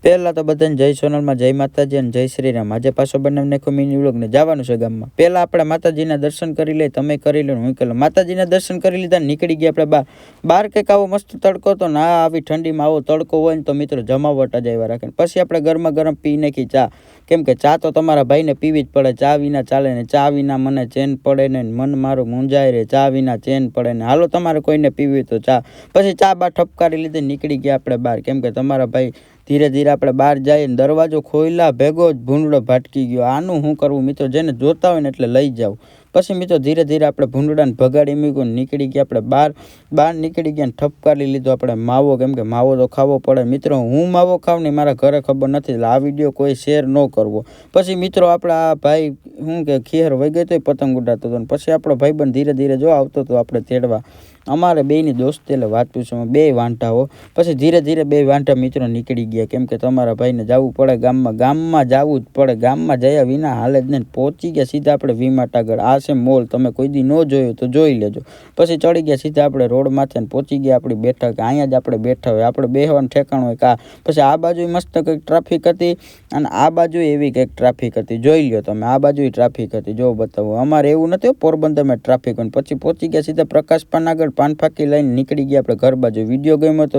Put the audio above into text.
પહેલાં તો બધાને જય સોનલમાં જય માતાજી અને જય શ્રી રામ। આજે પાછો બનાવી નાખ્યો મિની વ્લોગને જવાનું છે ગામમાં। પહેલાં આપણે માતાજીના દર્શન કરી લઈએ, તમે કરી લો હું કરી લઉં। માતાજીના દર્શન કરી લીધા, નીકળી ગયા આપણે બહાર કંઈક આવો મસ્ત તડકો તો ના, આવી ઠંડીમાં આવો તડકો હોય ને તો મિત્રો જમાવટ જ આવ્યા રાખે। પછી આપણે ગરમા ગરમ પી નાખી ચા, કેમ કે ચા તો તમારા ભાઈને પીવી જ પડે, ચા વિના ચાલે ને। ચા વિના મને ચેન પડે ને, મન મારું મૂંઝાય રે, ચા વિના ચેન પડે ને। હાલો તમારે કોઈને પીવી તો ચા। પછી ચા બા ઠપકારી લીધે નીકળી ગયા આપણે બહાર, કેમ કે તમારા ભાઈ ધીરે ધીરે આપણે બહાર જઈએ ને દરવાજો ખોલ્યા ભેગો જ ભૂંડડો ભાટકી ગયો। આનું શું કરવું મિત્રો, જેને જોતા હોય ને એટલે લઈ જાવ। પછી મિત્રો ધીરે ધીરે આપણે ભૂંડડાને ભગાડી મૂક્યું, નીકળી ગયા આપણે બહાર નીકળી ગયા ને ઠપકારી લીધો આપણે માવો, કેમ કે માવો તો ખાવો પડે મિત્રો। હું માવો ખાવ ને મારા ઘરે ખબર નથી, એટલે આ વિડીયો કોઈ શેર ન કરવો। પછી મિત્રો આપણા ભાઈ શું કે ખીહર વહી ગઈ તો પતંગ ઉડાડતો હતો, પછી આપણો ભાઈબંધ ધીરે ધીરે જો આવતો હતો આપણે તેડવા। અમારે બેયની દોસ્તી એટલે વાત પૂછો, બે વાંઢા હો। પછી ધીરે ધીરે બે વાંઢા મિત્રો નીકળી ગયા, કેમ કે તમારા ભાઈને જવું પડે ગામમાં જવું જ પડે। ગામમાં જયા વિના હાલે જ નહીં। પહોંચી ગયા સીધા આપણે વીમાટ આગળ, આ છે મોલ, તમે કોઈ દી ન જોયો તો જોઈ લેજો। પછી ચડી ગયા સીધા આપણે રોડ માથે ને પહોંચી ગયા આપણી બેઠક, અહીંયા જ આપણે બેઠા હોય, આપણે બેહવાનું ઠેકાણું હોય કા। પછી આ બાજુ મસ્ત કંઈક ટ્રાફિક હતી અને આ બાજુ એવી કંઈક ટ્રાફિક હતી, જોઈ લો તમે, આ બાજુ ટ્રાફિક હતી, જો બતાવો। અમારે એવું નથી પોરબંદરમાં ટ્રાફિક હોય। પછી પહોંચી ગયા સીધા પ્રકાશ પાન આગળ, પાન ફાકી લઈને નીકળી ગયા આપણે ઘર બાજુ। વિડીયો ગમ્યો તો